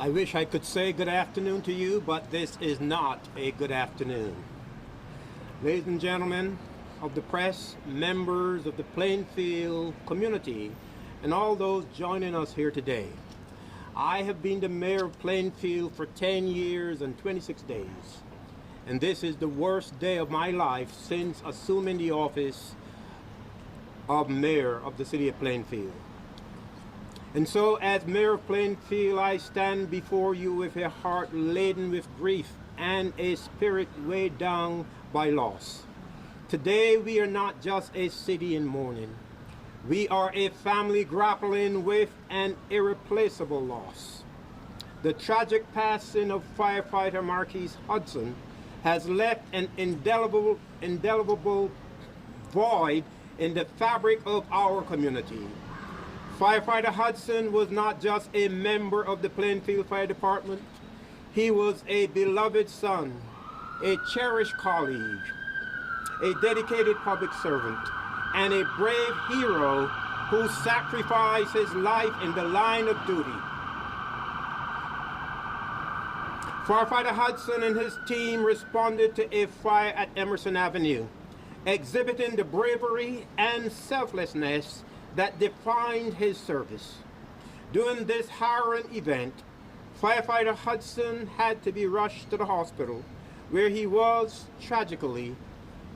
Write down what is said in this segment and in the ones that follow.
I wish I could say good afternoon to you, but this is not a good afternoon. Ladies and gentlemen of the press, members of the Plainfield community, and all those joining us here today. I have been the mayor of Plainfield for 10 years and 26 days. And this is the worst day of my life since assuming the office of mayor of the city of Plainfield. And so as mayor of Plainfield, I stand before you with a heart laden with grief and a spirit weighed down by loss. Today we are not just a city in mourning. We are a family grappling with an irreplaceable loss. The tragic passing of firefighter Marquise Hudson has left an indelible void in the fabric of our community. Firefighter Hudson was not just a member of the Plainfield Fire Department. He was a beloved son, a cherished colleague, a dedicated public servant, and a brave hero who sacrificed his life in the line of duty. Firefighter Hudson and his team responded to a fire at Emerson Avenue, exhibiting the bravery and selflessness that defined his service. During this harrowing event, Firefighter Hudson had to be rushed to the hospital, where he was tragically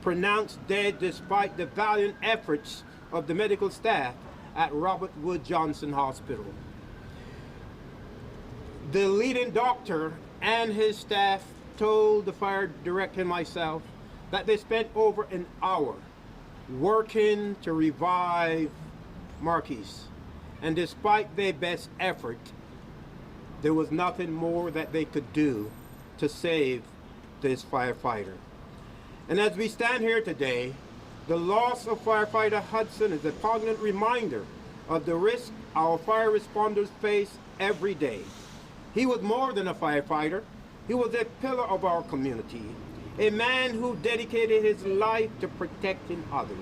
pronounced dead despite the valiant efforts of the medical staff at Robert Wood Johnson Hospital. The leading doctor and his staff told the fire director and myself that they spent over an hour working to revive Marquise. And despite their best effort, there was nothing more that they could do to save this firefighter. And as we stand here today, the loss of Firefighter Hudson is a poignant reminder of the risk our fire responders face every day. He was more than a firefighter. He was a pillar of our community, a man who dedicated his life to protecting others.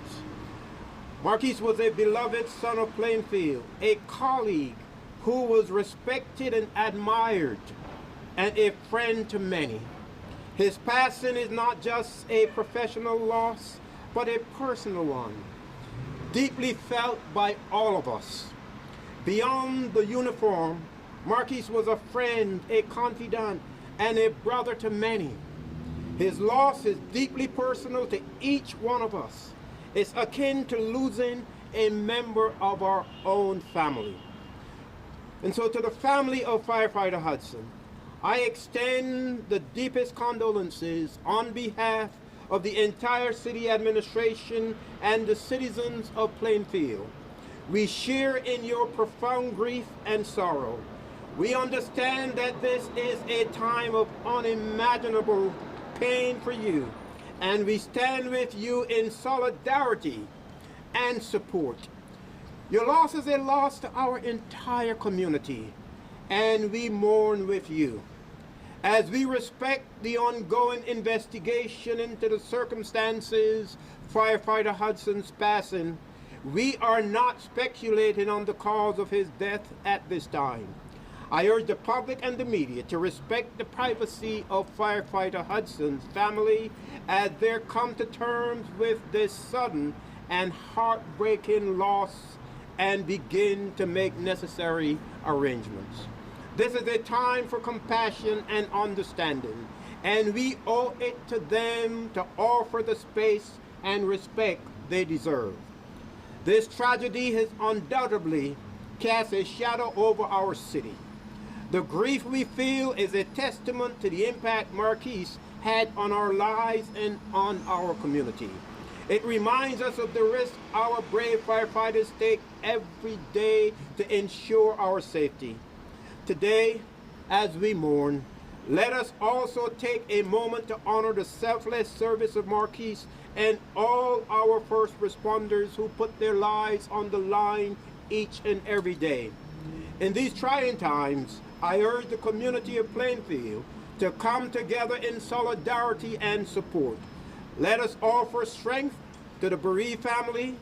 Marquise was a beloved son of Plainfield, a colleague who was respected and admired, and a friend to many. His passing is not just a professional loss, but a personal one, deeply felt by all of us. Beyond the uniform, Marquise was a friend, a confidant, and a brother to many. His loss is deeply personal to each one of us. It's akin to losing a member of our own family. And so to the family of Firefighter Hudson, I extend the deepest condolences on behalf of the entire city administration and the citizens of Plainfield. We share in your profound grief and sorrow. We understand that this is a time of unimaginable pain for you, and we stand with you in solidarity and support. Your loss is a loss to our entire community, and we mourn with you. As we respect the ongoing investigation into the circumstances Firefighter Hudson's passing, we are not speculating on the cause of his death at this time. I urge the public and the media to respect the privacy of Firefighter Hudson's family as they come to terms with this sudden and heartbreaking loss and begin to make necessary arrangements. This is a time for compassion and understanding, and we owe it to them to offer the space and respect they deserve. This tragedy has undoubtedly cast a shadow over our city. The grief we feel is a testament to the impact Marquise had on our lives and on our community. It reminds us of the risk our brave firefighters take every day to ensure our safety. Today, as we mourn, let us also take a moment to honor the selfless service of Marquise and all our first responders who put their lives on the line each and every day. In these trying times, I urge the community of Plainfield to come together in solidarity and support. Let us offer strength to the bereaved family,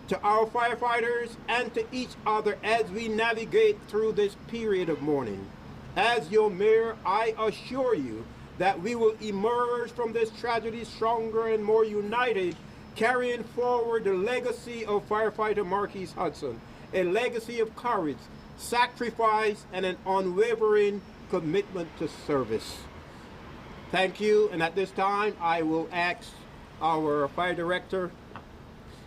to our firefighters, and to each other as we navigate through this period of mourning. As your mayor, I assure you that we will emerge from this tragedy stronger and more united, carrying forward the legacy of Firefighter Marquise Hudson, a legacy of courage, sacrifice, and an unwavering commitment to service. Thank you, and at this time I will ask our fire director,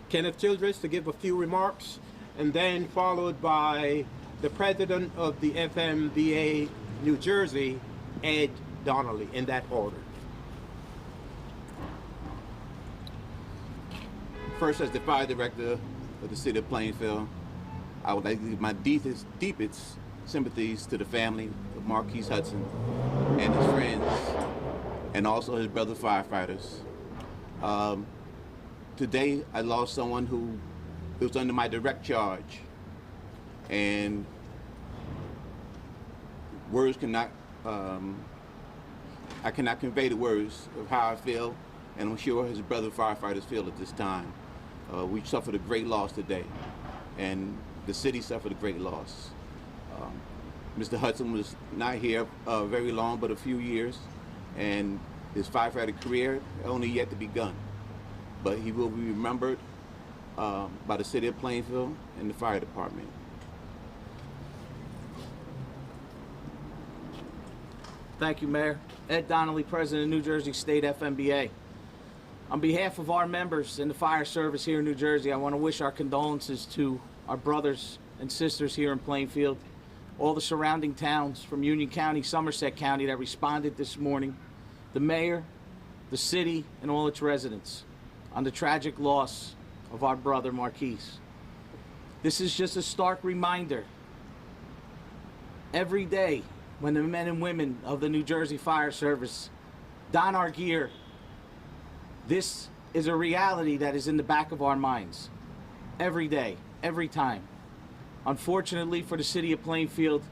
Kenneth Childress, to give a few remarks, and then followed by the president of the FMVA New Jersey, Ed Donnelly, in that order. First, as the fire director of the city of Plainfield, I would like to give my deepest sympathies to the family of Marquise Hudson and his friends, and also his brother firefighters. Today, I lost someone who was under my direct charge and words cannot, I cannot convey the words of how I feel, and I'm sure his brother firefighters feel at this time. We suffered a great loss today, and the city suffered a great loss. Mr. Hudson was not here very long, but a few years, and his firefighter career only yet to begun. But he will be remembered by the city of Plainfield and the fire department. Thank you, Mayor. Ed Donnelly, President of New Jersey State FMBA. On behalf of our members in the fire service here in New Jersey, I want to wish our condolences to our brothers and sisters here in Plainfield, all the surrounding towns from Union County, Somerset County that responded this morning, the mayor, the city, and all its residents on the tragic loss of our brother Marquise. This is just a stark reminder. Every day when the men and women of the New Jersey Fire Service don our gear, this is a reality that is in the back of our minds. Every day, every time. Unfortunately for the city of Plainfield,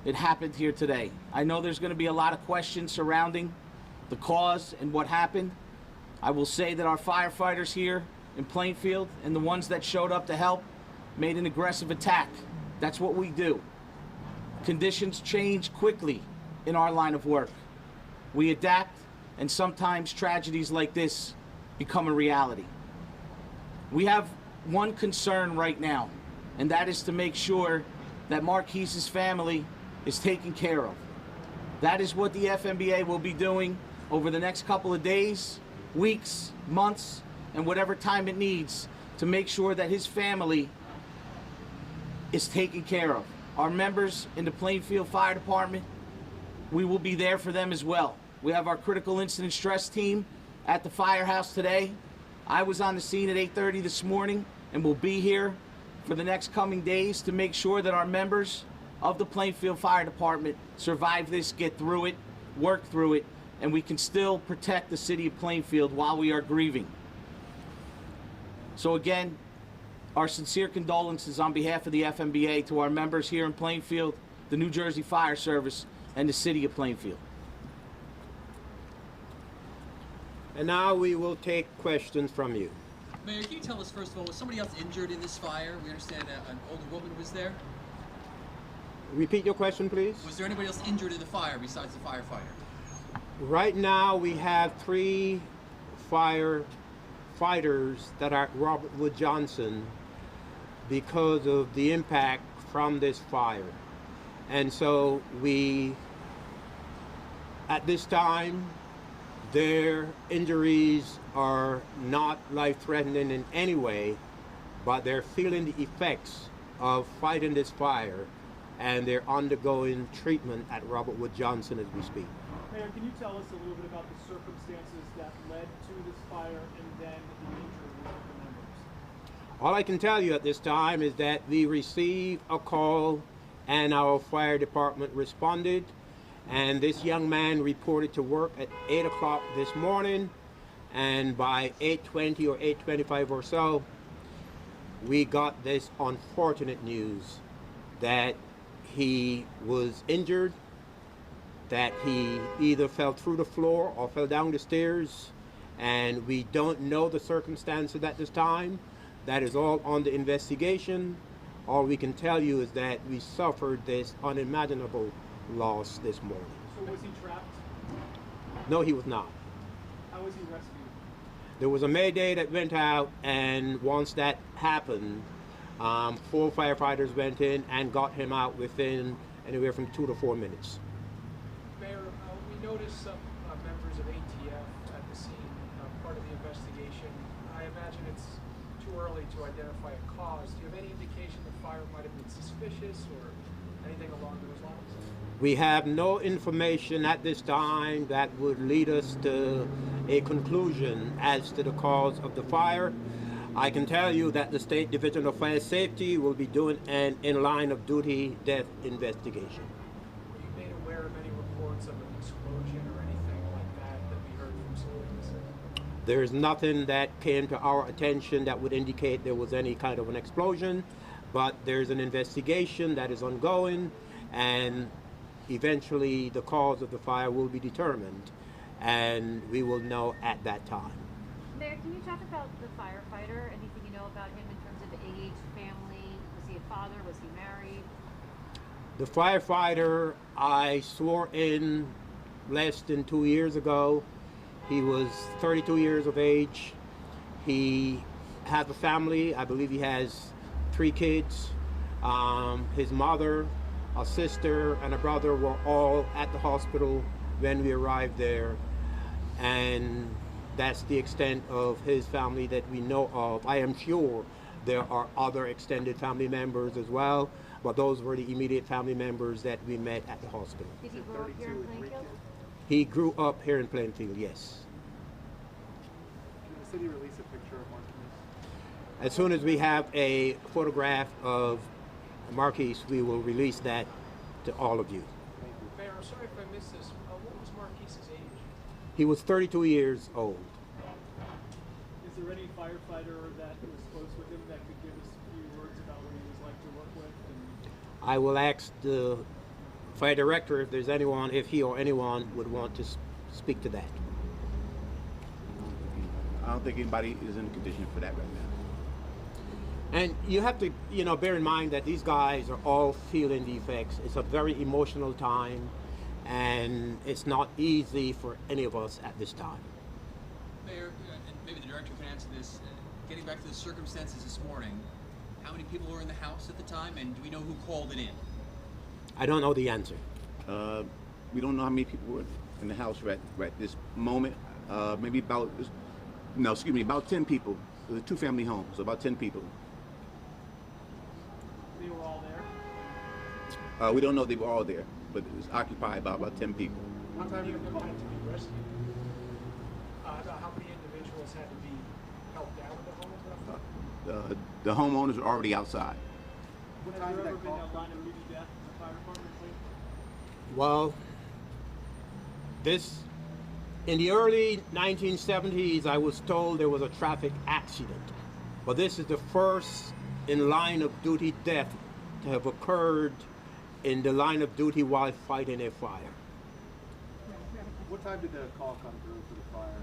it happened here today. I know there's going to be a lot of questions surrounding the cause and what happened. I will say that our firefighters here in Plainfield and the ones that showed up to help made an aggressive attack. That's what we do. Conditions change quickly in our line of work. We adapt, and sometimes tragedies like this become a reality. We have one concern right now, and that is to make sure that Marquise's family is taken care of. That is what the FMBA will be doing over the next couple of days, weeks, months, and whatever time it needs to make sure that his family is taken care of. Our members in the Plainfield Fire Department, we will be there for them as well. We have our critical incident stress team at the firehouse today. I was on the scene at 8:30 this morning and will be here for the next coming days to make sure that our members of the Plainfield Fire Department survive this, get through it, work through it, and we can still protect the city of Plainfield while we are grieving. So again, our sincere condolences on behalf of the FMBA to our members here in Plainfield, the New Jersey Fire Service, and the city of Plainfield. And now we will take questions from you. Mayor, can you tell us, first of all, was somebody else injured in this fire? We understand an older woman was there. Repeat your question, please. Was there anybody else injured in the fire besides the firefighter? Right now, we have 3 firefighters that are at Robert Wood Johnson because of the impact from this fire. And so at this time, their injuries are not life-threatening in any way, but they're feeling the effects of fighting this fire, and they're undergoing treatment at Robert Wood Johnson as we speak. Mayor, can you tell us a little bit about the circumstances that led to this fire and then the injuries of the members? All I can tell you at this time is that we received a call and our fire department responded, and this young man reported to work at 8 o'clock this morning, and by 8:20 or 8:25 or so, we got this unfortunate news that he was injured, that he either fell through the floor or fell down the stairs, and we don't know the circumstances at this time. That is all on the investigation. All we can tell you is that we suffered this unimaginable loss this morning. So was he trapped? No, he was not. How was he rescued? There was a mayday that went out, and once that happened, 4 firefighters went in and got him out within anywhere from 2 to 4 minutes. Mayor, we noticed some members of ATF at the scene, part of the investigation. I imagine it's too early to identify a cause. Do you have any indication the fire might have been suspicious or anything along those lines? We have no information at this time that would lead us to a conclusion as to the cause of the fire. I can tell you that the State Division of Fire Safety will be doing an in-line of duty death investigation. Were you made aware of any reports of an explosion or anything like that we heard from civilians? There is nothing that came to our attention that would indicate there was any kind of an explosion. but there's an investigation that is ongoing, and eventually the cause of the fire will be determined, and we will know at that time. Mayor, can you talk about the firefighter? Anything you know about him in terms of age, family? Was he a father? Was he married? The firefighter I swore in less than 2 years ago. He was 32 years of age. He has a family. I believe he has 3 kids. His mother, a sister, and a brother were all at the hospital when we arrived there. And that's the extent of his family that we know of. I am sure there are other extended family members as well, but those were the immediate family members that we met at the hospital. Did he grow up here in Plainfield? He grew up here in Plainfield, yes. Can the city release a picture of Marquise? As soon as we have a photograph of Marquise, we will release that to all of you. Mayor, I'm sorry if I missed this. What was Marquise's age? He was 32 years old. Is there any firefighter that was close with him that could give us a few words about what he was like to work with? And I will ask the fire director if there's anyone, if he or anyone would want to speak to that. I don't think anybody is in a condition for that right now. And you have to, bear in mind that these guys are all feeling the effects. It's a very emotional time, and it's not easy for any of us at this time. Mayor, and maybe the director can answer this. Getting back to the circumstances this morning, how many people were in the house at the time, and do we know who called it in? I don't know the answer. We don't know how many people were in the house right this moment. Maybe about 10 people. It was a 2-family home, so about 10 people. they were all there? We don't know if they were all there, but it was occupied by about 10 people. How many of them had to be rescued? How many individuals had to be helped out of the home? The homeowners were already outside. Has there ever been a line of duty death in the fire department? Well, in the early 1970s, I was told there was a traffic accident. But this is the first in line of duty death to have occurred in the line of duty while fighting a fire. What time did the call come through for the fire?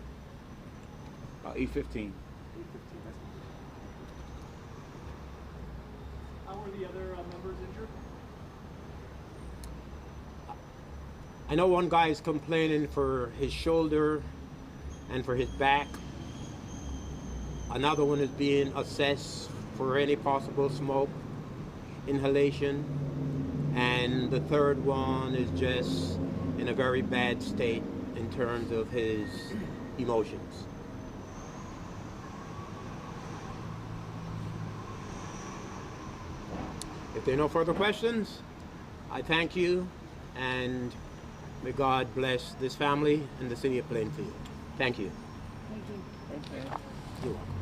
8:15. 8:15. How were the other members injured? I know one guy is complaining for his shoulder and for his back. Another one is being assessed for any possible smoke inhalation. And the third one is just in a very bad state in terms of his emotions. If there are no further questions, I thank you, and may God bless this family and the city of Plainfield. Thank you. Thank you. You're welcome.